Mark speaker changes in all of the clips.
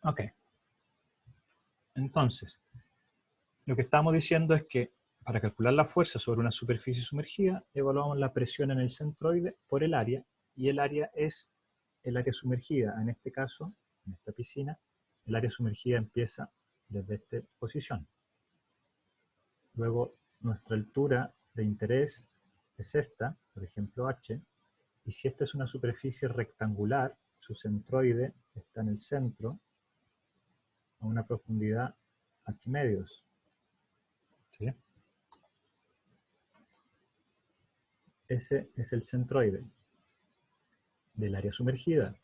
Speaker 1: Ok. Entonces, lo que estamos diciendo es que para calcular la fuerza sobre una superficie sumergida, evaluamos la presión en el centroide por el área, y el área es el área sumergida. En este caso, en esta piscina, el área sumergida empieza desde esta posición. Luego, nuestra altura de interés es esta, por ejemplo h, y si esta es una superficie rectangular, su centroide está en el centro, a una profundidad h medios. ¿Sí? Ese es el centroide del área sumergida.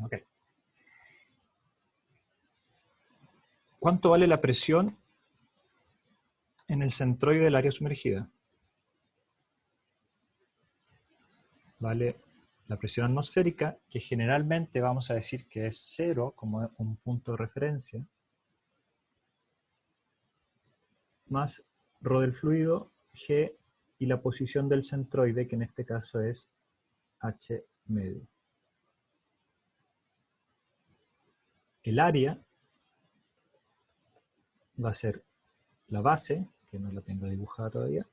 Speaker 1: Okay. ¿Cuánto vale la presión en el centroide del área sumergida? Vale la presión atmosférica, que generalmente vamos a decir que es 0 como un punto de referencia, más ρ del fluido, G, y la posición del centroide, que en este caso es H medio. El área va a ser la base, que no la tengo dibujada todavía.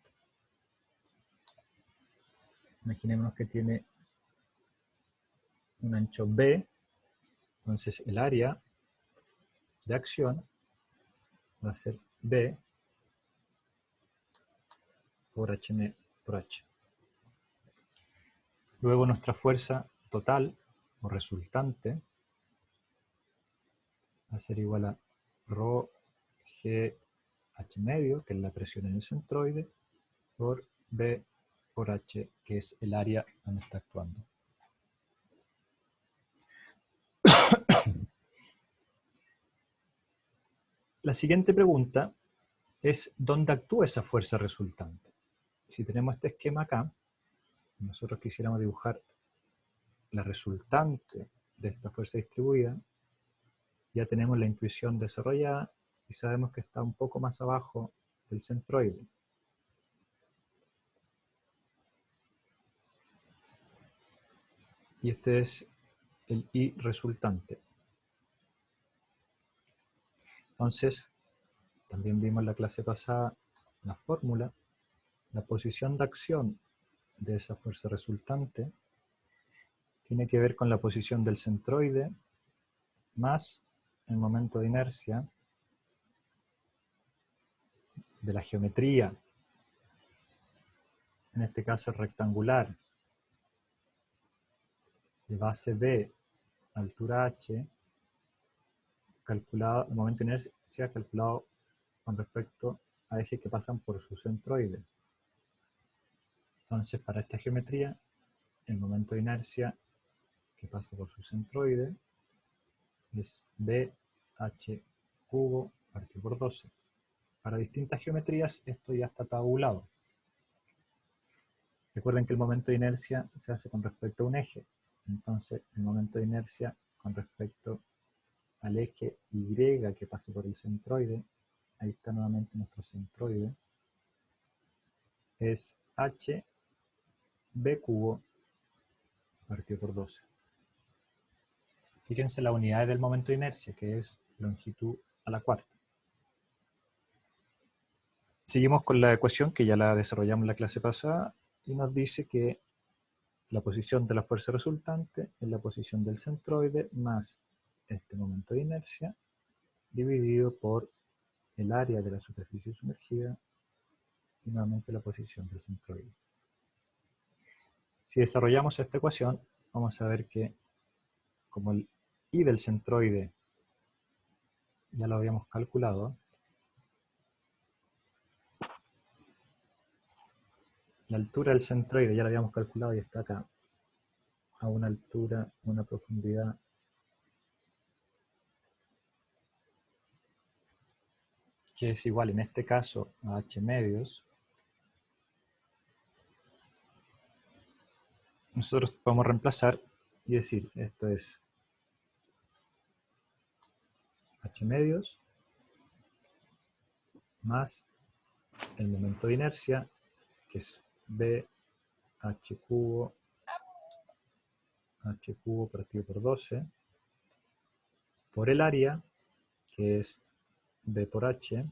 Speaker 1: Imaginémonos que tiene un ancho B, entonces el área de acción va a ser B por H por H. Luego nuestra fuerza total o resultante va a ser igual a ρ G H medio, que es la presión en el centroide, por B por H, que es el área donde está actuando. La siguiente pregunta es ¿dónde actúa esa fuerza resultante? Si tenemos este esquema acá, nosotros quisiéramos dibujar la resultante de esta fuerza distribuida, ya tenemos la intuición desarrollada y sabemos que está un poco más abajo del centroide. Y este es el I resultante. Entonces, también vimos en la clase pasada la fórmula, la posición de acción de esa fuerza resultante tiene que ver con la posición del centroide más el momento de inercia de la geometría, en este caso rectangular, de base B, altura H, calculado, el momento de inercia calculado con respecto a ejes que pasan por su centroide. Entonces, para esta geometría, el momento de inercia que pasa por su centroide es BH cubo partido por 12. Para distintas geometrías esto ya está tabulado. Recuerden que el momento de inercia se hace con respecto a un eje. Entonces, el momento de inercia con respecto al eje Y que pasa por el centroide, ahí está nuevamente nuestro centroide, es H B cubo partido por 12. Fíjense la unidad del momento de inercia, que es longitud a la cuarta. Seguimos con la ecuación que ya la desarrollamos en la clase pasada y nos dice que la posición de la fuerza resultante es la posición del centroide más este momento de inercia dividido por el área de la superficie sumergida y nuevamente la posición del centroide. Si desarrollamos esta ecuación, vamos a ver que como el I del centroide ya lo habíamos calculado, la altura del centroide ya la habíamos calculado y está acá, a una altura, una profundidad que es igual en este caso a H medios. Nosotros podemos reemplazar y decir, esto es H medios más el momento de inercia, que es B h cubo partido por 12, por el área, que es B por h,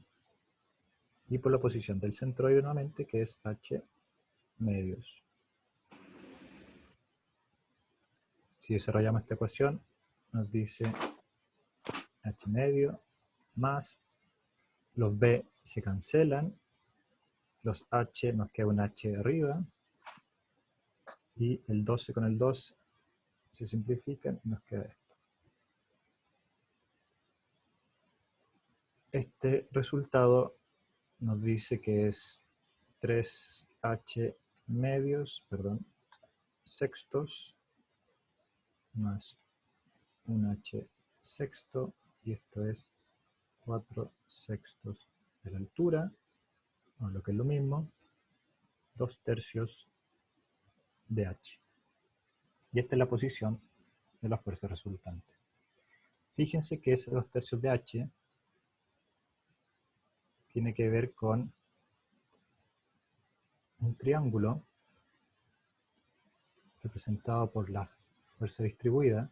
Speaker 1: y por la posición del centroide nuevamente, que es h medios. Si desarrollamos esta ecuación, nos dice h medio más los b se cancelan, los h nos queda un h arriba, y el 12 con el 2 se simplifican y nos queda esto. Este resultado nos dice que es 3h sextos más un h sexto, y esto es 4 sextos de la altura, o lo que es lo mismo, 2 tercios de h. Y esta es la posición de la fuerza resultante. Fíjense que ese 2 tercios de h tiene que ver con un triángulo representado por la fuerza distribuida,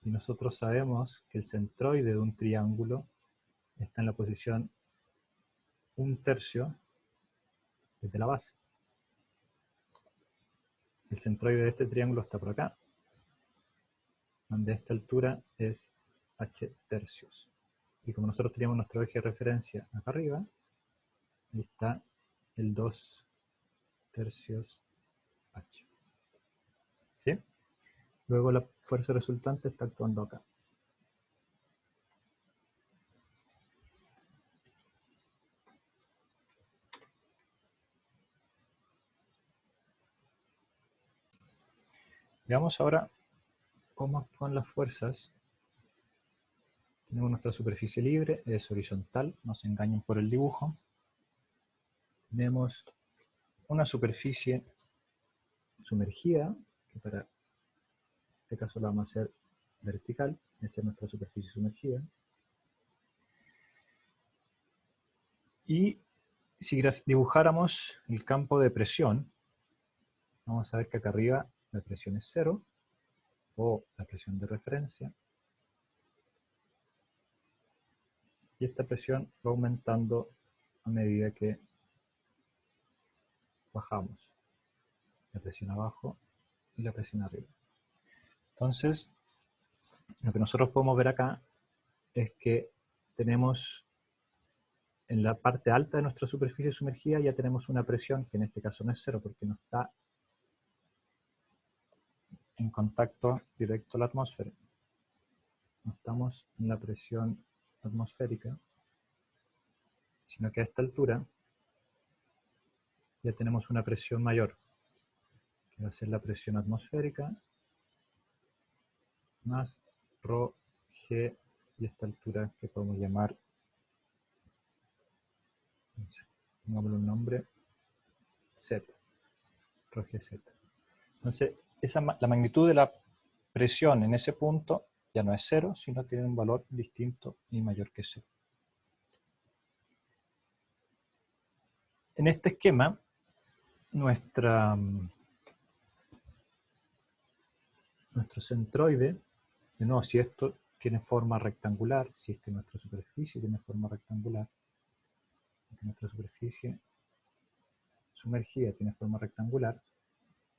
Speaker 1: y nosotros sabemos que el centroide de un triángulo está en la posición 1/3 desde la base. El centroide de este triángulo está por acá, donde esta altura es h tercios. Y como nosotros teníamos nuestro eje de referencia acá arriba, ahí está el 2 tercios h. ¿Sí? Luego la fuerza resultante está actuando acá. Veamos ahora cómo actúan las fuerzas. Tenemos nuestra superficie libre, es horizontal, no se engañen por el dibujo. Tenemos una superficie sumergida, que para este caso la vamos a hacer vertical, esa es nuestra superficie sumergida. Y si dibujáramos el campo de presión, vamos a ver que acá arriba la presión es 0, o la presión de referencia, y esta presión va aumentando a medida que bajamos la presión abajo y la presión arriba. Entonces, lo que nosotros podemos ver acá es que tenemos en la parte alta de nuestra superficie sumergida ya tenemos una presión que en este caso no es 0 porque no está en contacto directo a la atmósfera. No estamos en la presión atmosférica, sino que a esta altura ya tenemos una presión mayor, que va a ser la presión atmosférica más ρ g, y esta altura que podemos llamar, pongámosle un nombre, z, ρ g z. Entonces, la magnitud de la presión en ese punto ya no es 0, sino tiene un valor distinto y mayor que 0. En este esquema, nuestro centroide, de nuevo, si esto tiene forma rectangular, si esta es nuestra superficie tiene forma rectangular, nuestra superficie sumergida tiene forma rectangular,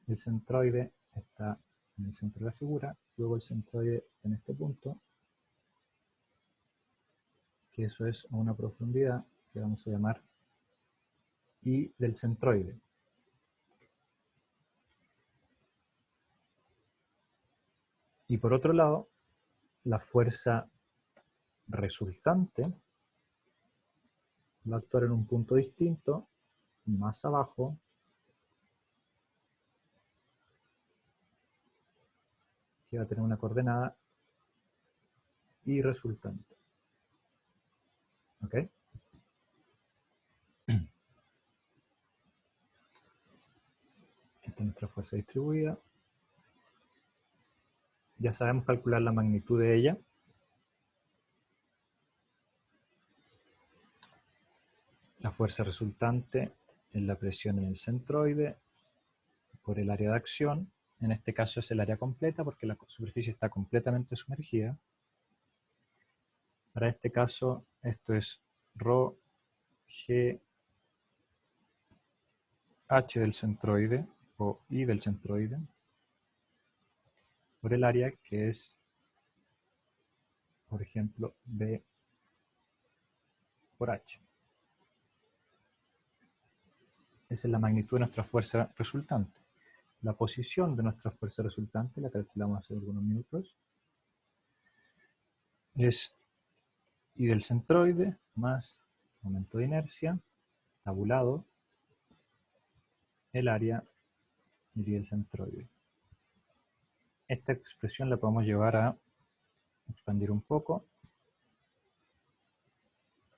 Speaker 1: el centroide está en el centro de la figura, luego el centroide en este punto, que eso es a una profundidad que vamos a llamar I del centroide. Y por otro lado, la fuerza resultante va a actuar en un punto distinto, más abajo, que va a tener una coordenada y resultante. ¿Ok? Esta es nuestra fuerza distribuida. Ya sabemos calcular la magnitud de ella. La fuerza resultante es la presión en el centroide por el área de acción. En este caso es el área completa porque la superficie está completamente sumergida. Para este caso, esto es ρ g h del centroide o I del centroide por el área que es, por ejemplo, B por H. Esa es la magnitud de nuestra fuerza resultante. La posición de nuestra fuerza resultante, la calculamos hace algunos minutos, es I del centroide más momento de inercia, tabulado, el área I del centroide. Esta expresión la podemos llevar a expandir un poco.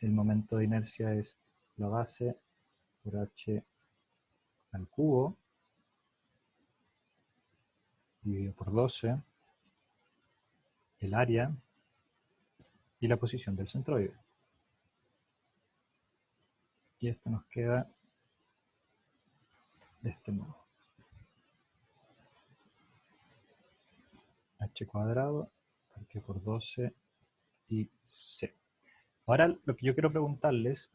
Speaker 1: El momento de inercia es la base por H al cubo dividido por 12, el área y la posición del centroide. Y esto nos queda de este modo. H cuadrado partido por 12 y C. Ahora lo que yo quiero preguntarles,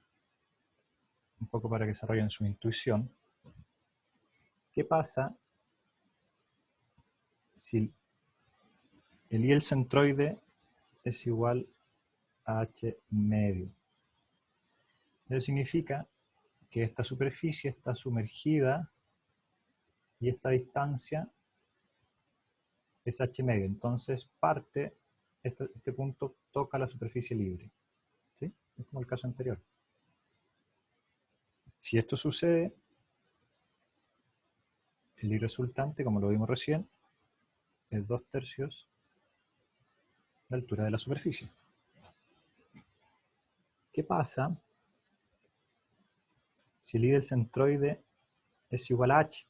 Speaker 1: un poco para que desarrollen su intuición, ¿qué pasa si el I del centroide es igual a H medio? Eso significa que esta superficie está sumergida y esta distancia es H medio. Entonces este punto toca la superficie libre. ¿Sí? Es como el caso anterior. Si esto sucede, el I resultante, como lo vimos recién, es 2/3 la altura de la superficie. ¿Qué pasa si el I del centroide es igual a H?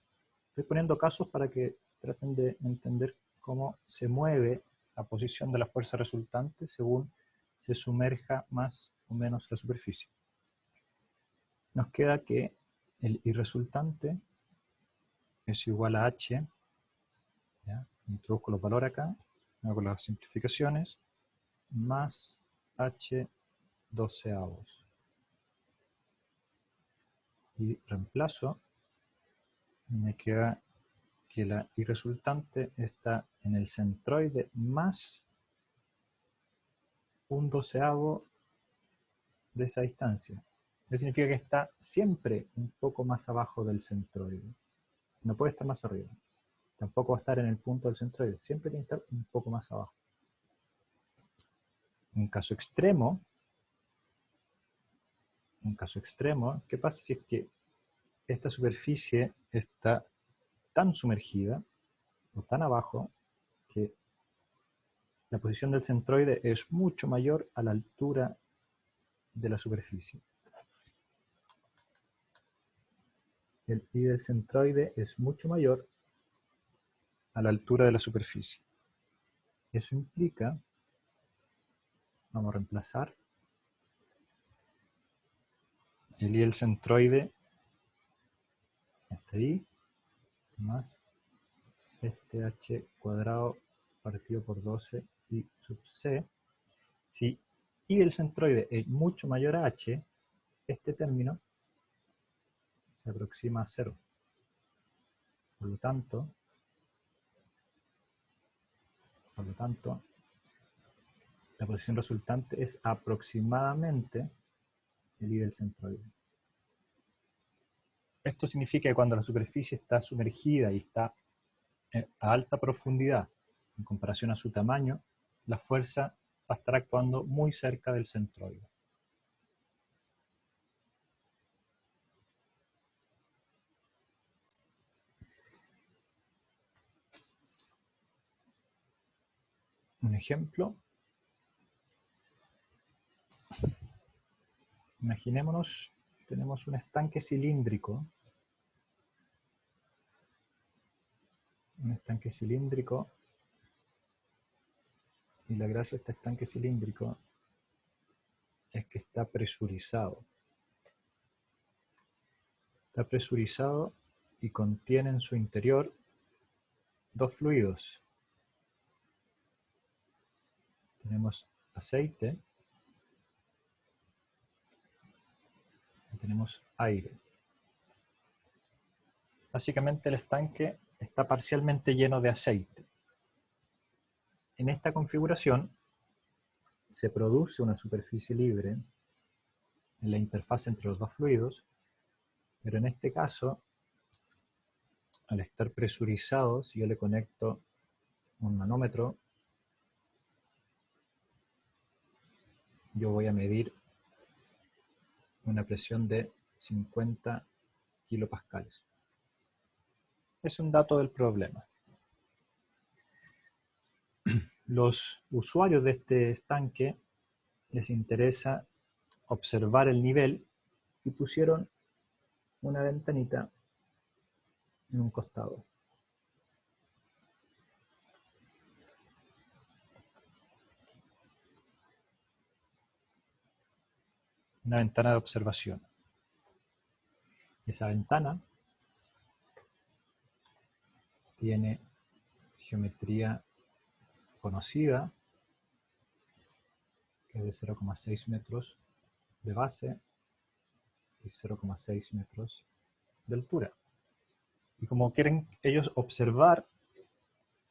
Speaker 1: Estoy poniendo casos para que traten de entender cómo se mueve la posición de la fuerza resultante según se sumerja más o menos la superficie. Nos queda que el I resultante es igual a H, ¿ya? Introduzco los valores acá, hago las simplificaciones, más H 12avos. Y reemplazo, me queda que la I resultante está en el centroide más un 12avo de esa distancia. Eso significa que está siempre un poco más abajo del centroide. No puede estar más arriba. Tampoco va a estar en el punto del centroide. Siempre tiene que estar un poco más abajo. En caso extremo, ¿qué pasa si es que esta superficie está tan sumergida o tan abajo que la posición del centroide es mucho mayor a la altura de la superficie? El I del centroide es mucho mayor a la altura de la superficie. Eso implica, vamos a reemplazar, el I del centroide, este I, más este H cuadrado partido por 12 I sub C. Si I del centroide es mucho mayor a H, este término se aproxima a 0. Por lo tanto, la posición resultante es aproximadamente el I del centroide. Esto significa que cuando la superficie está sumergida y está a alta profundidad en comparación a su tamaño, la fuerza va a estar actuando muy cerca del centroide. Un ejemplo, imaginémonos, tenemos un estanque cilíndrico, y la gracia de este estanque cilíndrico es que está presurizado. Está presurizado y contiene en su interior dos fluidos. Tenemos aceite y tenemos aire. Básicamente el estanque está parcialmente lleno de aceite. En esta configuración se produce una superficie libre en la interfaz entre los dos fluidos, pero en este caso, al estar presurizado, si yo le conecto un manómetro, yo voy a medir una presión de 50 kilopascales. Es un dato del problema. Los usuarios de este estanque les interesa observar el nivel y pusieron una ventanita en un costado. Una ventana de observación. Esa ventana tiene geometría conocida, que es de 0,6 metros de base y 0,6 metros de altura. Y como quieren ellos observar,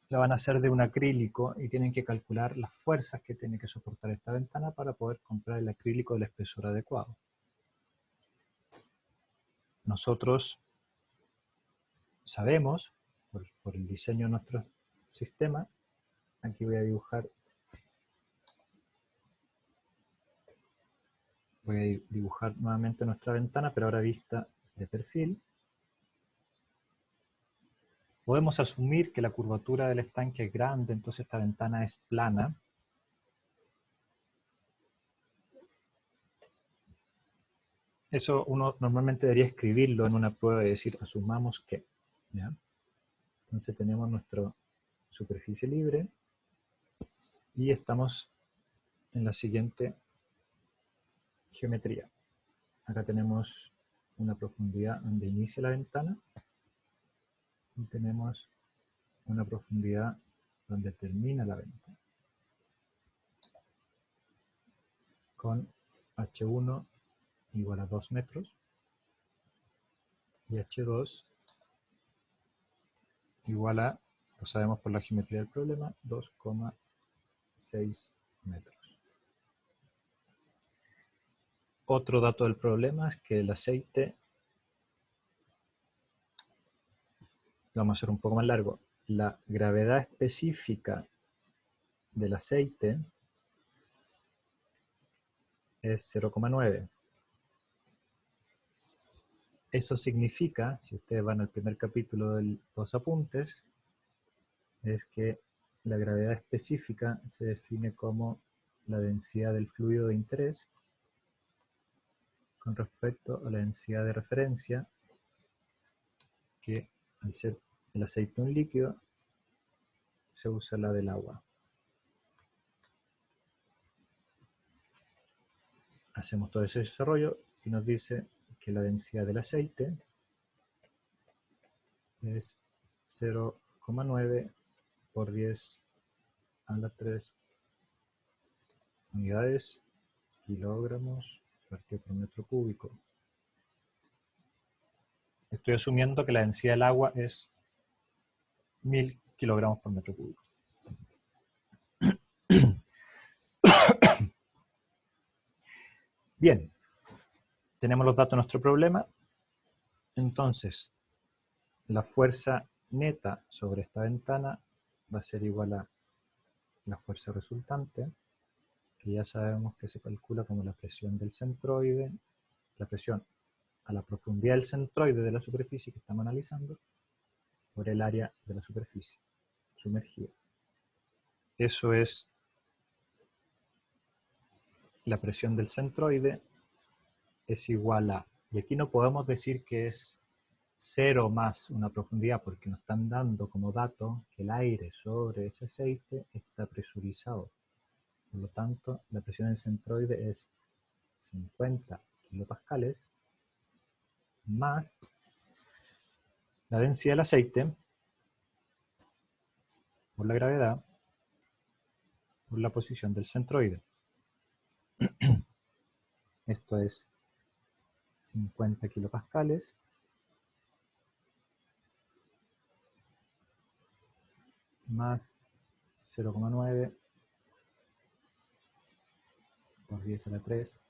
Speaker 1: la van a hacer de un acrílico y tienen que calcular las fuerzas que tiene que soportar esta ventana para poder comprar el acrílico del espesor adecuado. Nosotros sabemos, por el diseño de nuestro sistema, aquí voy a dibujar nuevamente nuestra ventana, pero ahora vista de perfil. Podemos asumir que la curvatura del estanque es grande, entonces esta ventana es plana. Eso uno normalmente debería escribirlo en una prueba y decir, asumamos que. ¿Ya? Entonces tenemos nuestra superficie libre y estamos en la siguiente geometría. Acá tenemos una profundidad donde inicia la ventana y tenemos una profundidad donde termina la ventana. Con H1 igual a 2 metros y H2 igual a, lo sabemos por la geometría del problema, 2,6 metros. Otro dato del problema es que el aceite, lo vamos a hacer un poco más largo, la gravedad específica del aceite es 0,9. Eso significa, si ustedes van al primer capítulo de los apuntes, es que la gravedad específica se define como la densidad del fluido de interés con respecto a la densidad de referencia, que al ser el aceite un líquido, se usa la del agua. Hacemos todo ese desarrollo y nos dice que la densidad del aceite es 0,9 por 10 a la 3 unidades kilogramos partido por metro cúbico. Estoy asumiendo que la densidad del agua es 1000 kilogramos por metro cúbico. Bien, tenemos los datos de nuestro problema. Entonces, la fuerza neta sobre esta ventana va a ser igual a la fuerza resultante, que ya sabemos que se calcula como la presión del centroide, la presión a la profundidad del centroide de la superficie que estamos analizando, por el área de la superficie sumergida. Eso es la presión del centroide, es igual a, y aquí no podemos decir que es 0 más una profundidad, porque nos están dando como dato que el aire sobre ese aceite está presurizado. Por lo tanto, la presión del centroide es 50 kilopascales más la densidad del aceite por la gravedad por la posición del centroide. Esto es 50 kilopascales más 0,9 por 10 a la 3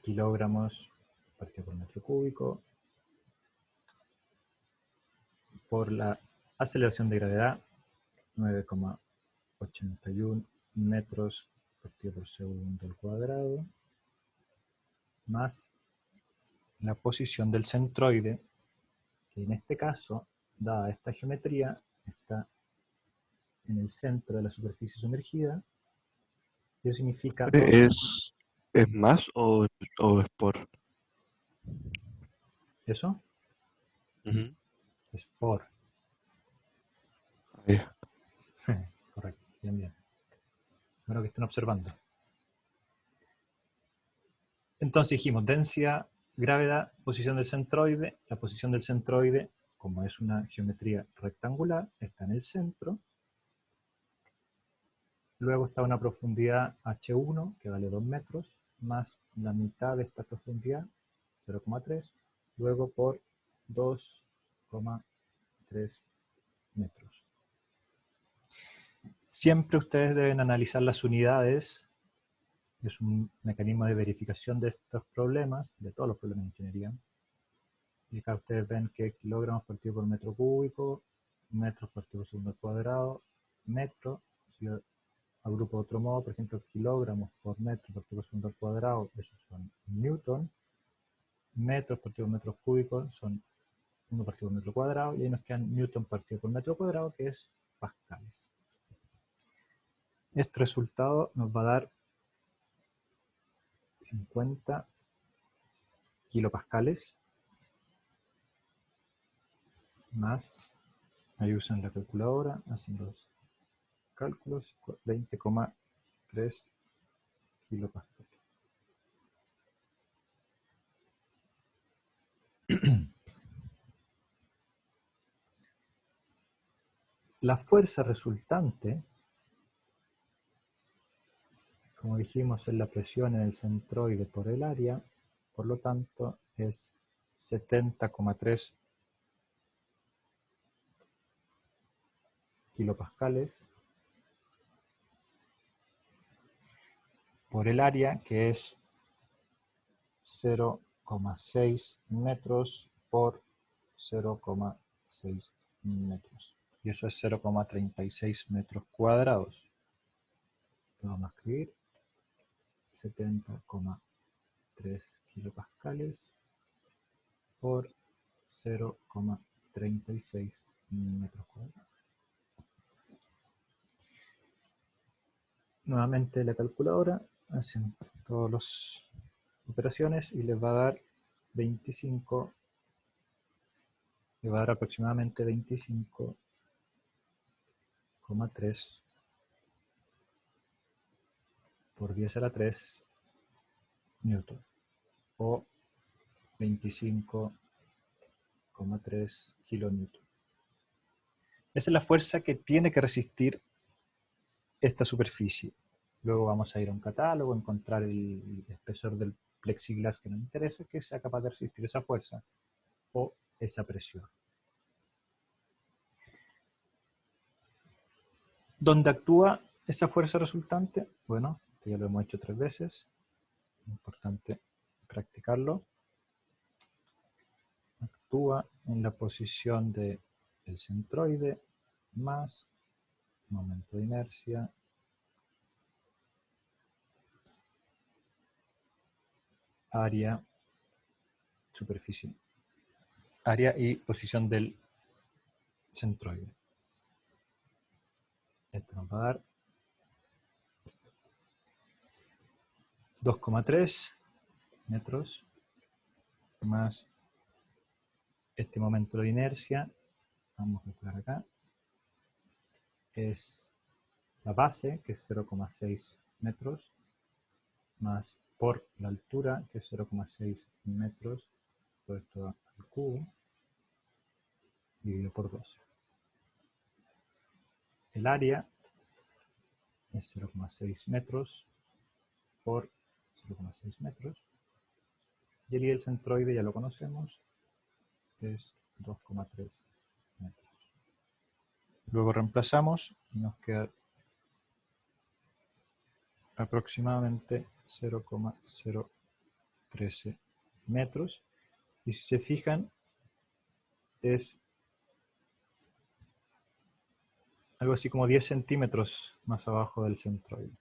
Speaker 1: kilogramos partido por metro cúbico por la aceleración de gravedad 9,81 metros partido por segundo al cuadrado más la posición del centroide, que en este caso, dada esta geometría, está en el centro de la superficie sumergida. Y eso significa 2.
Speaker 2: ¿Es más o es por?
Speaker 1: ¿Eso?
Speaker 2: Ujú.
Speaker 1: Es por.
Speaker 2: Ahí.
Speaker 1: Correcto, bien, bien. Bueno que estén observando. Entonces dijimos densidad, gravedad, posición del centroide. La posición del centroide, como es una geometría rectangular, está en el centro. Luego está una profundidad H1, que vale 2 metros, más la mitad de esta profundidad, 0,3, luego por 2,3 metros. Siempre ustedes deben analizar las unidades. Es un mecanismo de verificación de estos problemas, de todos los problemas de ingeniería. Y acá ustedes ven que kilogramos partido por metro cúbico, metros partido por segundo al cuadrado, metro, si agrupo de otro modo, por ejemplo, kilogramos por metro partido por segundo al cuadrado, esos son newton, metros partido por metros cúbicos son 1 partido por metro cuadrado, y ahí nos quedan newton partido por metro cuadrado, que es pascales. Este resultado nos va a dar 50 kilopascales más, ahí usan la calculadora, hacen los cálculos, 20,3 kilopascales. La fuerza resultante, como dijimos, es la presión en el centroide por el área, por lo tanto es 70,3 kilopascales por el área, que es 0,6 metros por 0,6 metros. Y eso es 0,36 metros cuadrados. Lo vamos a escribir 70,3 kilopascales por 0,36 metros cuadrados. Nuevamente la calculadora, hacen todas las operaciones y les va a dar 25, le va a dar aproximadamente 25,3 por 10 a la 3 newton, o 25,3 kilonewton. Esa es la fuerza que tiene que resistir esta superficie. Luego vamos a ir a un catálogo, a encontrar el espesor del plexiglas que nos interesa, que sea capaz de resistir esa fuerza o esa presión. ¿Dónde actúa esa fuerza resultante? Bueno, esto ya lo hemos hecho 3 veces. Es importante practicarlo. Actúa en la posición del centroide más momento de inercia área, superficie, área y posición del centroide. Esto nos va a dar 2,3 metros más este momento de inercia, vamos a calcular acá, es la base, que es 0,6 metros, más por la altura, que es 0,6 metros, todo esto al cubo, dividido por 12. El área es 0,6 metros por 0,6 metros. Y el centroide ya lo conocemos, es 2,3 metros. Luego reemplazamos y nos queda aproximadamente 0,013 metros. Y si se fijan, es algo así como 10 centímetros más abajo del centroide.